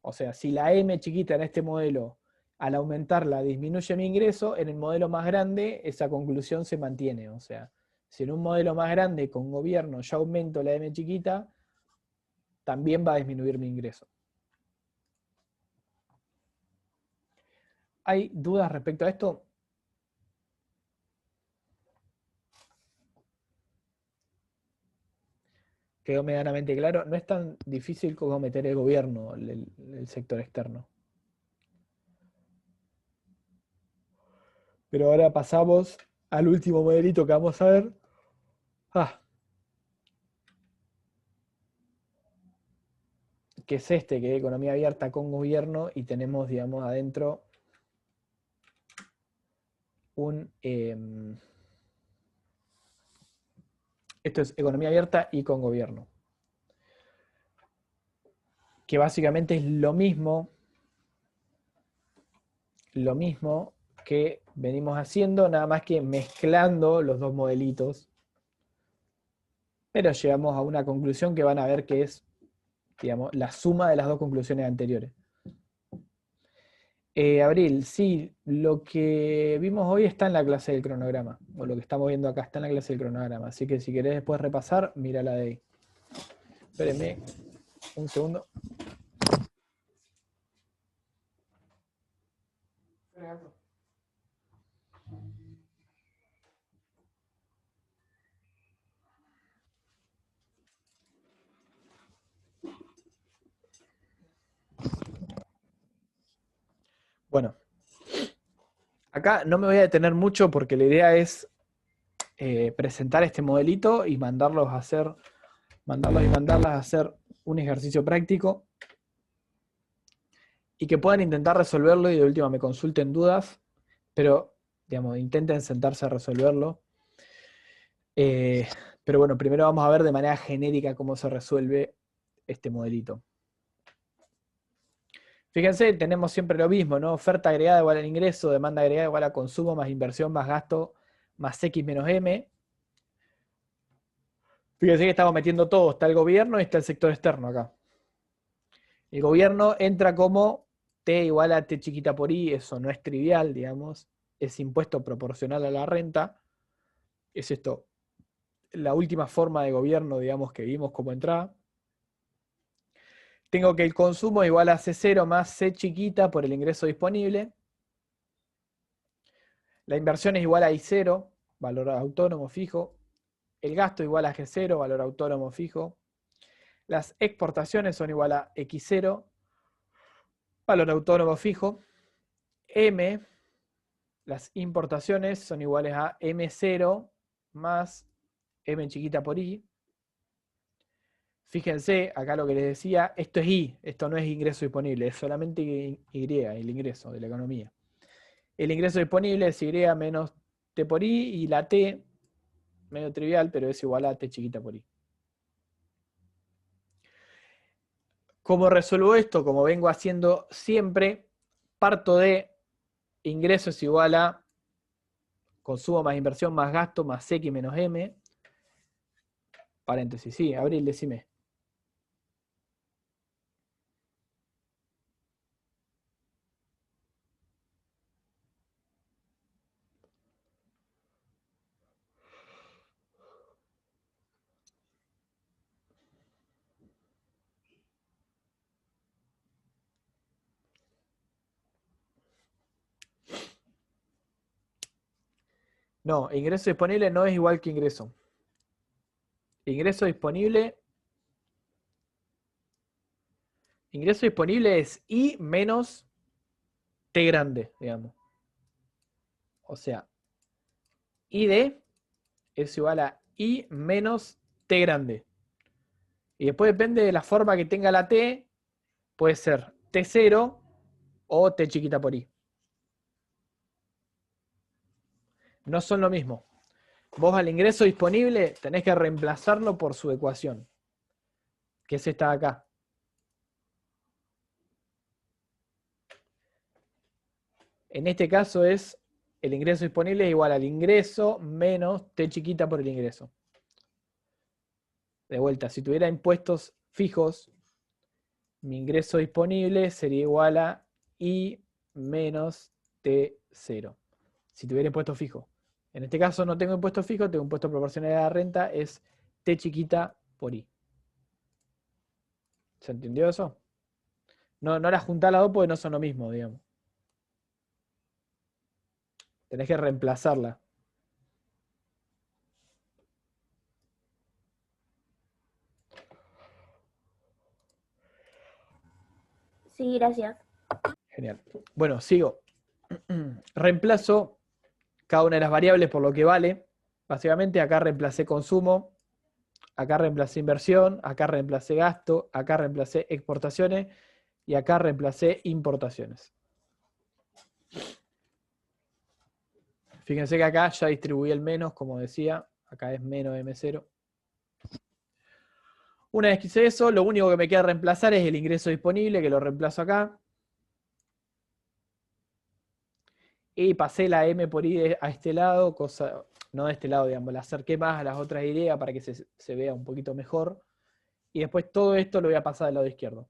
O sea, si la m chiquita en este modelo, al aumentarla, disminuye mi ingreso, en el modelo más grande esa conclusión se mantiene. O sea, si en un modelo más grande con gobierno yo aumento la m chiquita, también va a disminuir mi ingreso. ¿Hay dudas respecto a esto? Quedó medianamente claro. No es tan difícil como meter el gobierno, el sector externo. Pero ahora pasamos al último modelito que vamos a ver. Que es este, que es economía abierta con gobierno, y tenemos, digamos, adentro un... esto es economía abierta y con gobierno. Que básicamente es lo mismo que venimos haciendo, nada más que mezclando los dos modelitos. Pero llegamos a una conclusión que van a ver que es, digamos, la suma de las dos conclusiones anteriores. Abril, sí, lo que vimos hoy está en la clase del cronograma, o lo que estamos viendo acá está en la clase del cronograma, así que si querés después repasar, mira la de ahí. Espérenme un segundo. Bueno, acá no me voy a detener mucho porque la idea es presentar este modelito y mandarlos y mandarlas a hacer un ejercicio práctico y que puedan intentar resolverlo y de última me consulten dudas, pero digamos, intenten sentarse a resolverlo. Pero bueno, primero vamos a ver de manera genérica cómo se resuelve este modelito. Fíjense, tenemos siempre lo mismo, ¿no? Oferta agregada igual al ingreso, demanda agregada igual a consumo, más inversión, más gasto, más X menos M. Fíjense que estamos metiendo todo, está el gobierno y está el sector externo acá. El gobierno entra como T igual a T chiquita por I, eso no es trivial, digamos, es impuesto proporcional a la renta. Es esto, la última forma de gobierno, digamos, que vimos como entrada. Tengo que el consumo igual a C0 más C chiquita por el ingreso disponible. La inversión es igual a I0, valor autónomo fijo. El gasto igual a G0, valor autónomo fijo. Las exportaciones son igual a X0, valor autónomo fijo. M, las importaciones son iguales a M0 más M chiquita por I. Fíjense, acá lo que les decía, esto es I, esto no es ingreso disponible, es solamente Y, el ingreso de la economía. El ingreso disponible es Y menos T por I y la T, medio trivial, pero es igual a T chiquita por I. ¿Cómo resuelvo esto? Como vengo haciendo siempre, parto de ingreso es igual a consumo más inversión más gasto más X menos M. Paréntesis, sí, Abril, decime. No, ingreso disponible no es igual que ingreso. Ingreso disponible es I menos T grande, digamos. O sea, ID es igual a I menos T grande. Y después depende de la forma que tenga la T, puede ser T0 o T chiquita por I. No son lo mismo. Vos al ingreso disponible tenés que reemplazarlo por su ecuación, que es esta de acá. En este caso es el ingreso disponible es igual al ingreso menos T chiquita por el ingreso. De vuelta, si tuviera impuestos fijos, mi ingreso disponible sería igual a I menos T0. Si tuviera impuesto fijo. En este caso no tengo impuesto fijo, tengo impuesto proporcional a la renta, es T chiquita por I. ¿Se entendió eso? No la juntá las dos porque no son lo mismo, digamos. Tenés que reemplazarla. Sí, gracias. Genial. Bueno, sigo. Reemplazo cada una de las variables por lo que vale. Básicamente acá reemplacé consumo, acá reemplacé inversión, acá reemplacé gasto, acá reemplacé exportaciones y acá reemplacé importaciones. Fíjense que acá ya distribuí el menos, como decía, acá es menos M0. Una vez que hice eso, lo único que me queda reemplazar es el ingreso disponible, que lo reemplazo acá. Y pasé la M por I a este lado, no de este lado, digamos, la acerqué más a las otras ideas para que se vea un poquito mejor. Y después todo esto lo voy a pasar al lado izquierdo.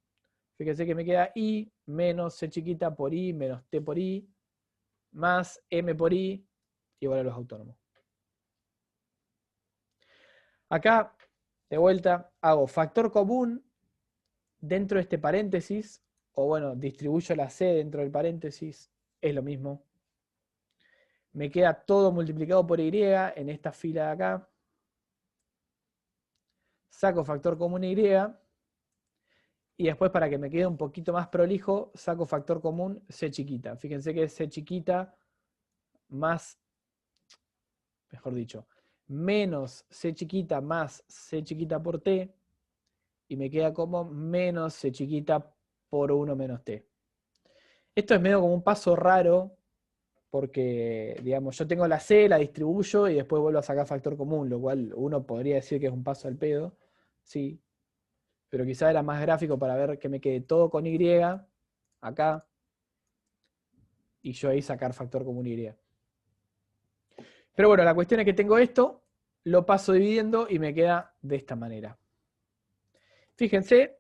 Fíjense que me queda I menos C chiquita por I menos T por I más M por I igual a los autónomos. Acá, de vuelta, hago factor común dentro de este paréntesis, o bueno, distribuyo la C dentro del paréntesis, es lo mismo. Me queda todo multiplicado por Y en esta fila de acá. Saco factor común Y. Y después, para que me quede un poquito más prolijo, saco factor común C chiquita. Fíjense que es C chiquita más, mejor dicho, menos C chiquita más C chiquita por T. Y me queda como menos C chiquita por 1 menos T. Esto es medio como un paso raro, porque, digamos, yo tengo la C, la distribuyo y después vuelvo a sacar factor común, lo cual uno podría decir que es un paso al pedo, sí, pero quizá era más gráfico para ver que me quede todo con Y, acá, y yo ahí sacar factor común Y. Pero bueno, la cuestión es que tengo esto, lo paso dividiendo y me queda de esta manera. Fíjense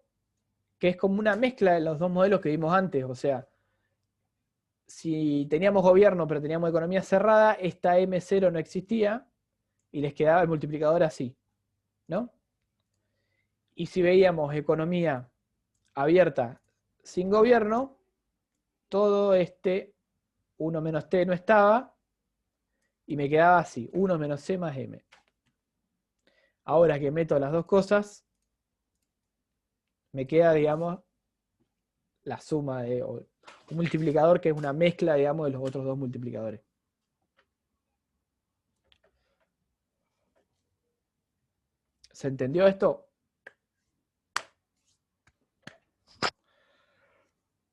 que es como una mezcla de los dos modelos que vimos antes, o sea, si teníamos gobierno pero teníamos economía cerrada, esta M0 no existía y les quedaba el multiplicador así, ¿no? Y si veíamos economía abierta sin gobierno, todo este 1 menos T no estaba y me quedaba así, 1 menos C más M. Ahora que meto las dos cosas, me queda, digamos, la suma de un multiplicador que es una mezcla, digamos, de los otros dos multiplicadores. ¿Se entendió esto?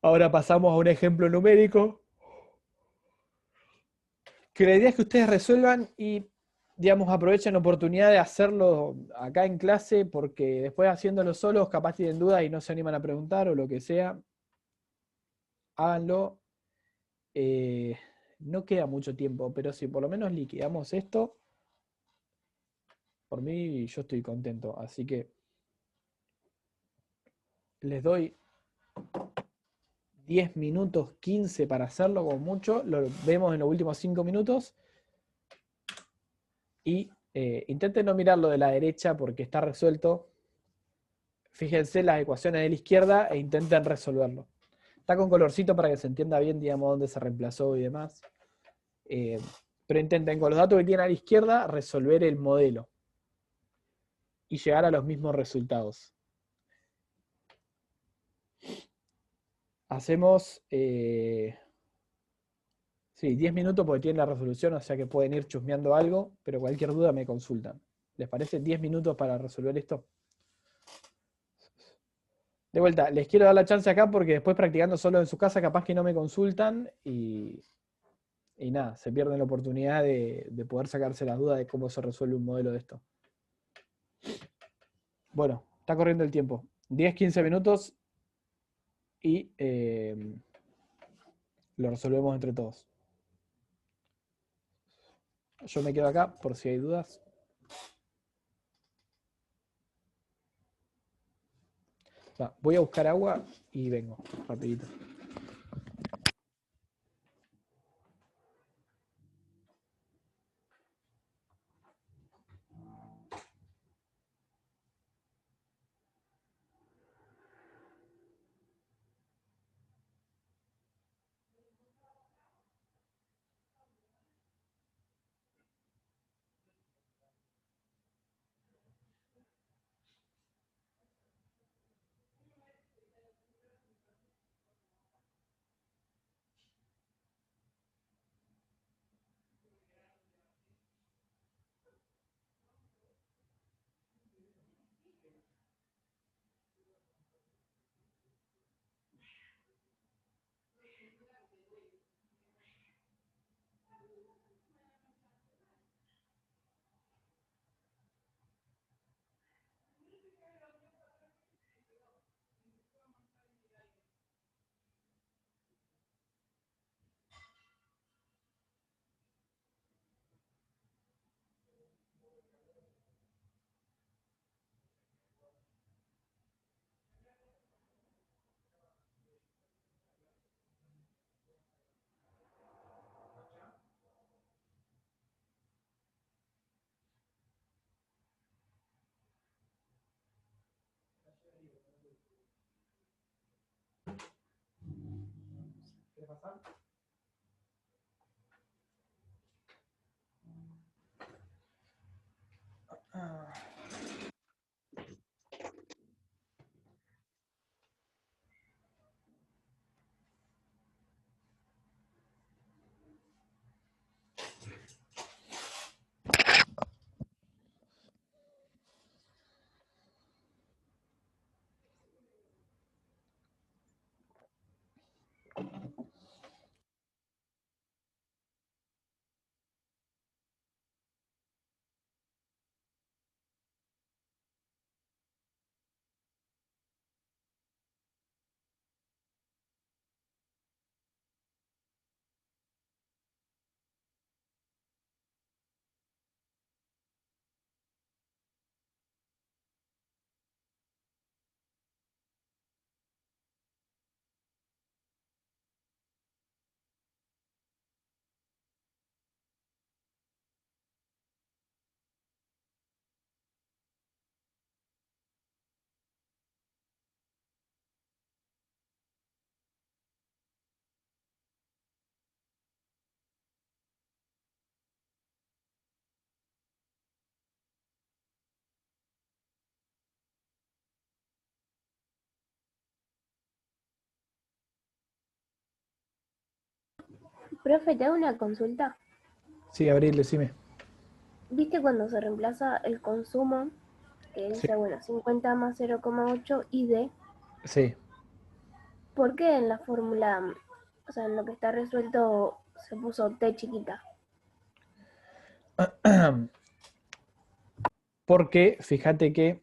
Ahora pasamos a un ejemplo numérico, que la idea es que ustedes resuelvan y, digamos, aprovechen la oportunidad de hacerlo acá en clase, porque después haciéndolo solos capaz tienen dudas y no se animan a preguntar o lo que sea. Háganlo. No queda mucho tiempo, pero si por lo menos liquidamos esto, por mí yo estoy contento. Así que les doy 10 minutos, 15 para hacerlo como mucho. Lo vemos en los últimos 5 minutos. Y intenten no mirarlo de la derecha porque está resuelto. Fíjense las ecuaciones de la izquierda e intenten resolverlo. Está con colorcito para que se entienda bien, digamos, dónde se reemplazó y demás. Pero intenten con los datos que tienen a la izquierda resolver el modelo y llegar a los mismos resultados. Hacemos, sí, 10 minutos porque tienen la resolución, o sea que pueden ir chusmeando algo, pero cualquier duda me consultan. ¿Les parece 10 minutos para resolver esto? De vuelta, les quiero dar la chance acá porque después practicando solo en su casa capaz que no me consultan y nada, se pierden la oportunidad de poder sacarse las dudas de cómo se resuelve un modelo de esto. Bueno, está corriendo el tiempo. 10-15 minutos y lo resolvemos entre todos. Yo me quedo acá por si hay dudas. Voy a buscar agua y vengo, rapidito. ¿Quieres pasar? Profe, te hago una consulta. Sí, Abril, decime. ¿Viste cuando se reemplaza el consumo, que Sí, dice, bueno, 50 más 0,8 y D? sí. ¿Por qué en la fórmula, o sea, en lo que está resuelto, se puso T chiquita? Porque fíjate que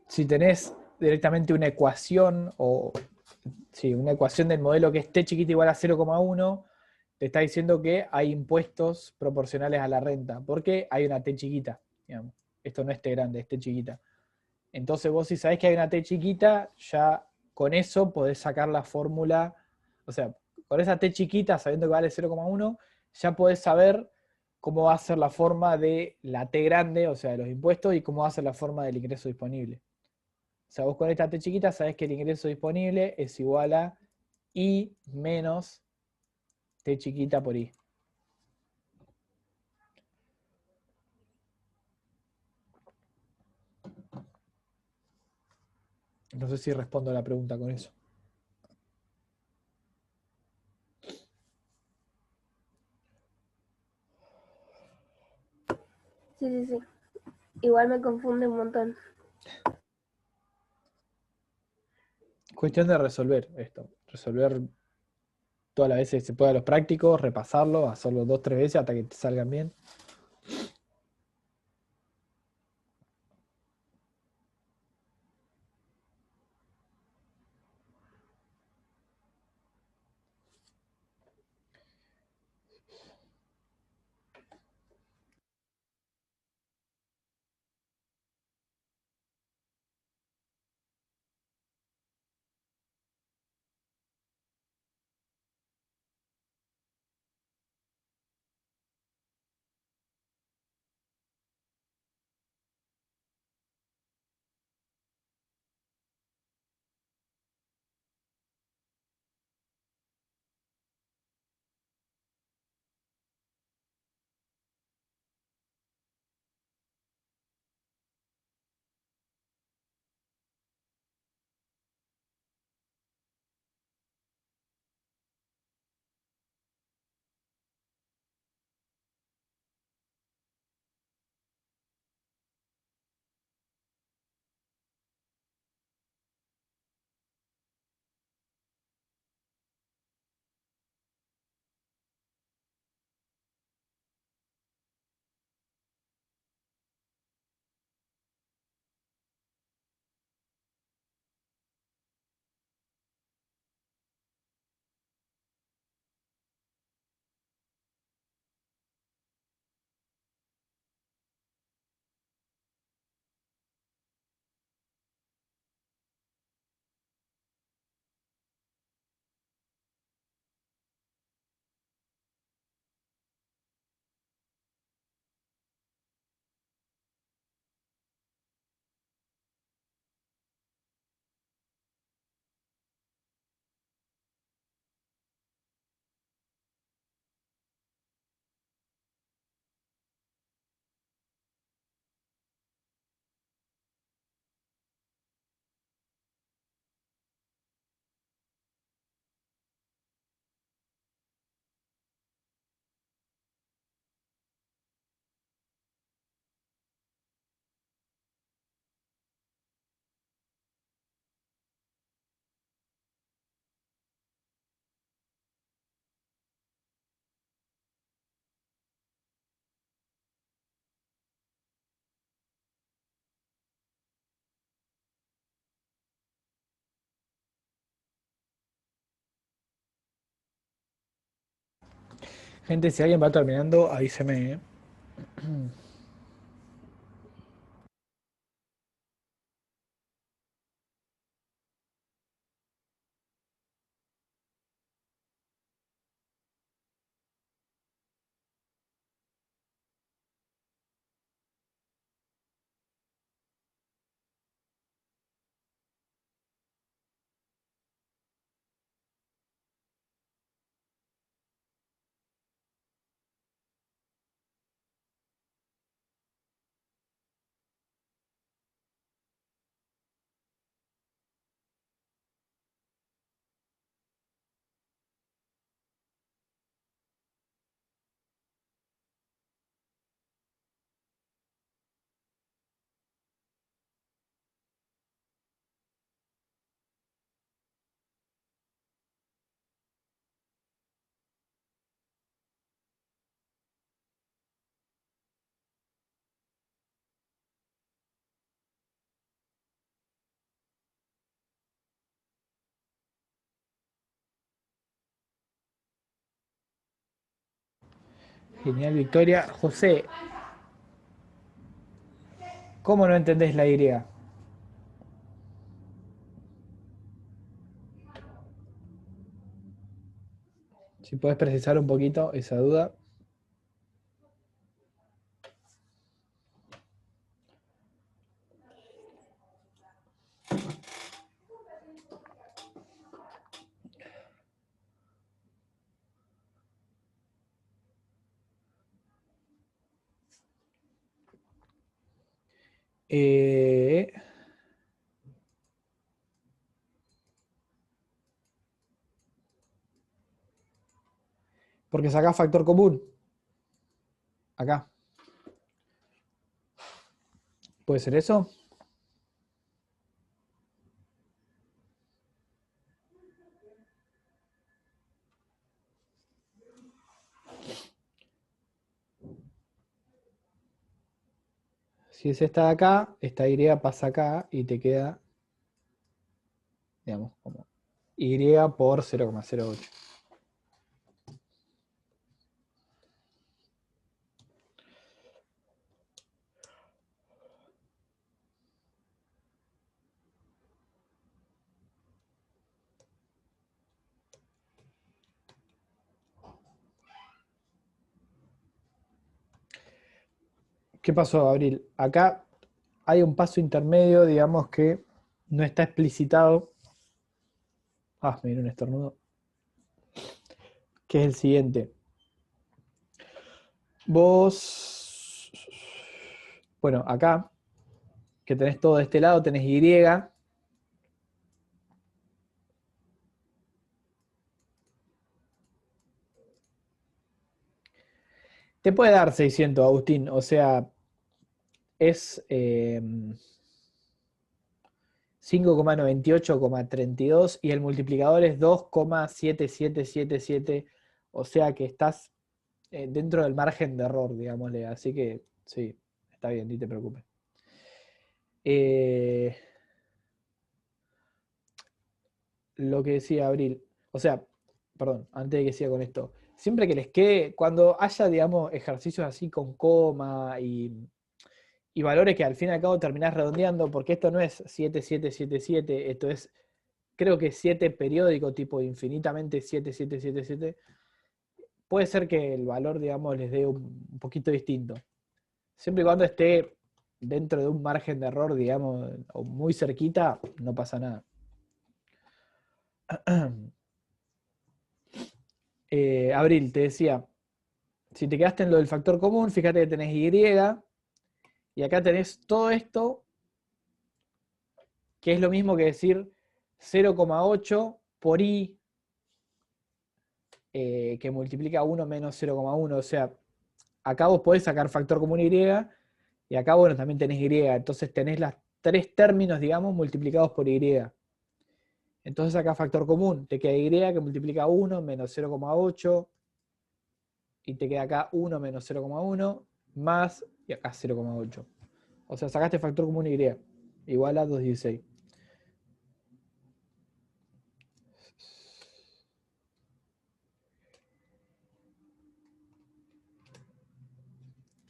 si tenés directamente una ecuación o sí, una ecuación del modelo que es t chiquita igual a 0,1, te está diciendo que hay impuestos proporcionales a la renta, porque hay una t chiquita, digamos. Esto no es t grande, es t chiquita. Entonces vos si sabés que hay una t chiquita, ya con eso podés sacar la fórmula, o sea, con esa t chiquita, sabiendo que vale 0,1, ya podés saber cómo va a ser la forma de la t grande, o sea, de los impuestos, y cómo va a ser la forma del ingreso disponible. O sea, vos con esta t chiquita sabés que el ingreso disponible es igual a I menos T chiquita por I. No sé si respondo a la pregunta con eso. Sí, sí, sí. Igual me confunde un montón. Cuestión de resolver esto. Resolver todas las veces que se pueda los prácticos, repasarlo, hacerlo 2 o 3 veces hasta que te salgan bien. Gente, si alguien va terminando, avíseme, ¿eh? Genial, Victoria. José, ¿cómo no entendés la Y? Si podés precisar un poquito esa duda. Eh, porque sacás factor común. Acá. ¿Puede ser eso? Si es esta de acá, esta Y pasa acá y te queda, digamos, como Y por 0,08. ¿Qué pasó, Abril? Acá hay un paso intermedio, digamos, que no está explicitado. Ah, me viene un estornudo. Que es el siguiente. Vos, bueno, acá, que tenés todo de este lado, tenés Y. Te puede dar 600, Agustín. O sea, es 5,98,32 y el multiplicador es 2,7777. O sea que estás dentro del margen de error, digámosle. Así que sí, está bien, ni te preocupes. Lo que decía Abril, o sea, perdón, antes de que siga con esto, siempre que les quede, cuando haya, digamos, ejercicios así con coma y valores que al fin y al cabo terminás redondeando, porque esto no es 7777, esto es, creo que 7 periódico, tipo infinitamente 7777, puede ser que el valor, digamos, les dé un poquito distinto. Siempre y cuando esté dentro de un margen de error, digamos, o muy cerquita, no pasa nada. Abril, te decía, si te quedaste en lo del factor común, fíjate que tenés Y, y acá tenés todo esto, que es lo mismo que decir 0,8 por I, que multiplica 1 menos 0,1. O sea, acá vos podés sacar factor común Y, y acá, bueno, también tenés Y. Entonces tenés las tres términos, digamos, multiplicados por Y. Entonces acá factor común, te queda Y que multiplica 1 menos 0,8, y te queda acá 1 menos 0,1, más, y acá 0,8. O sea, sacaste factor común Y, igual a 216.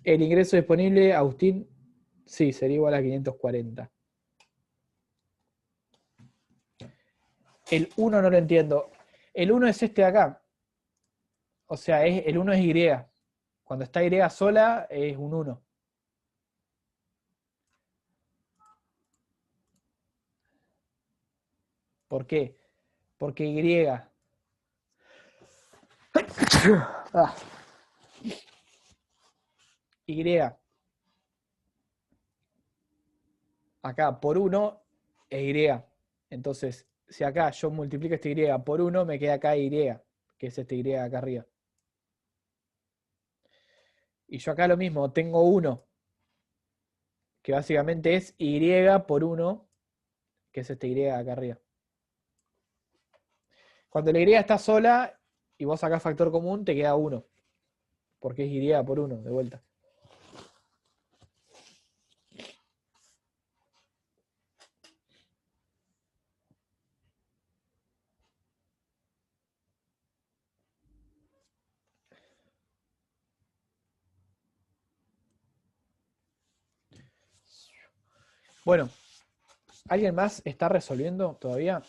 El ingreso disponible, Agustín, sí, sería igual a 540. El 1 no lo entiendo. El 1 es este de acá. O sea, el 1 es Y. Cuando está Y sola, es un 1. ¿Por qué? Porque Y. Ah, Y. Acá por 1 es Y. Entonces, si acá yo multiplico este Y por 1, me queda acá Y, que es este Y acá arriba. Y yo acá lo mismo, tengo 1, que básicamente es Y por 1, que es este Y acá arriba. Cuando la Y está sola y vos sacás factor común, te queda 1, porque es Y por 1, de vuelta. Bueno, ¿alguien más está resolviendo todavía?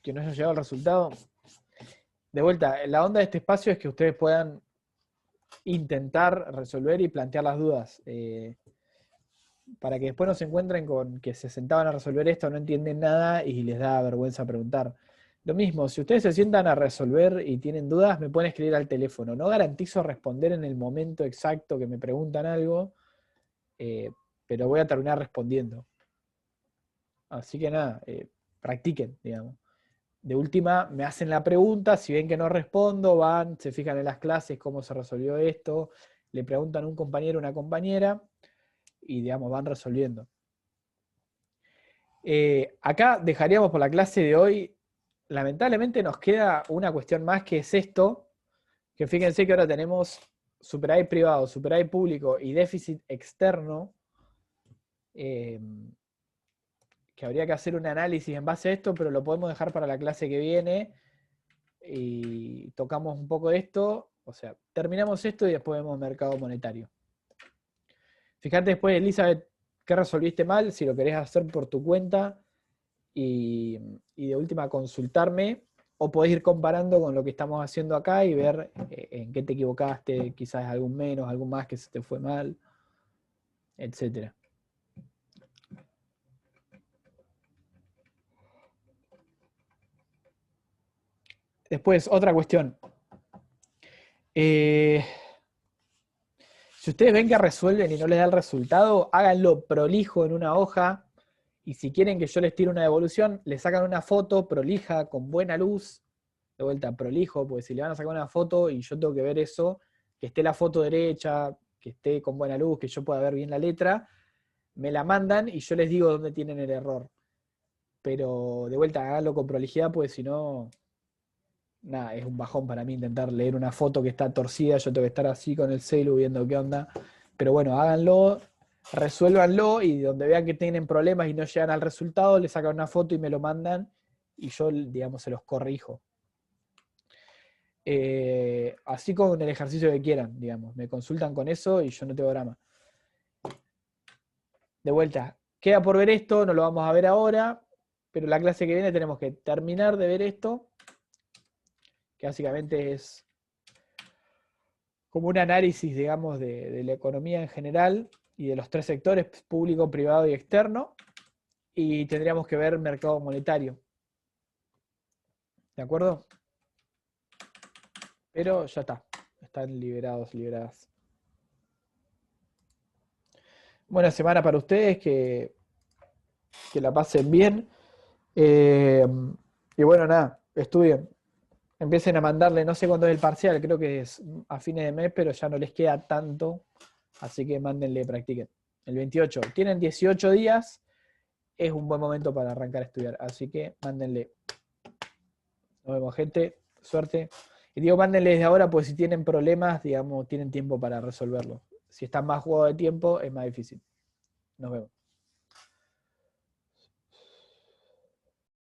Que no haya llegado al resultado. De vuelta, la onda de este espacio es que ustedes puedan intentar resolver y plantear las dudas. Para que después no se encuentren con que se sentaban a resolver esto, no entienden nada y les da vergüenza preguntar. Lo mismo, si ustedes se sientan a resolver y tienen dudas, me pueden escribir al teléfono. No garantizo responder en el momento exacto que me preguntan algo, pero voy a terminar respondiendo. Así que nada, practiquen, digamos. De última, me hacen la pregunta, si ven que no respondo, van, se fijan en las clases, cómo se resolvió esto, le preguntan a un compañero o una compañera, y digamos, van resolviendo. Acá dejaríamos por la clase de hoy, lamentablemente nos queda una cuestión más, que es esto, que fíjense que ahora tenemos superávit privado, superávit público y déficit externo, que habría que hacer un análisis en base a esto, pero lo podemos dejar para la clase que viene, y tocamos un poco de esto, o sea, terminamos esto y después vemos mercado monetario. Fíjate después, Elizabeth, qué resolviste mal, si lo querés hacer por tu cuenta, y de última consultarme, o podés ir comparando con lo que estamos haciendo acá y ver en qué te equivocaste, quizás algún menos, algún más que se te fue mal, etc. Después, otra cuestión. Si ustedes ven que resuelven y no les da el resultado, háganlo prolijo en una hoja, y si quieren que yo les tire una devolución, le sacan una foto prolija, con buena luz, de vuelta prolijo, porque si le van a sacar una foto y yo tengo que ver eso, que esté la foto derecha, que esté con buena luz, que yo pueda ver bien la letra, me la mandan y yo les digo dónde tienen el error. Pero de vuelta, háganlo con prolijidad, porque si no, nada, es un bajón para mí intentar leer una foto que está torcida, yo tengo que estar así con el celu viendo qué onda. Pero bueno, háganlo, resuélvanlo, y donde vean que tienen problemas y no llegan al resultado, le sacan una foto y me lo mandan, y yo, digamos, se los corrijo. Así con el ejercicio que quieran, digamos, me consultan con eso y yo no tengo drama. De vuelta, queda por ver esto, no lo vamos a ver ahora, pero la clase que viene tenemos que terminar de ver esto, que básicamente es como un análisis, digamos, de la economía en general y de los tres sectores, público, privado y externo, y tendríamos que ver mercado monetario. ¿De acuerdo? Pero ya está, están liberados, liberadas. Buena semana para ustedes, que la pasen bien. Y bueno, nada, estudien. Empiecen a mandarle, no sé cuándo es el parcial, creo que es a fines de mes, pero ya no les queda tanto, así que mándenle, practiquen. El 28, tienen 18 días, es un buen momento para arrancar a estudiar, así que mándenle. Nos vemos, gente, suerte. Y digo, mándenle desde ahora, pues si tienen problemas, digamos, tienen tiempo para resolverlo. Si están más jugados de tiempo, es más difícil. Nos vemos.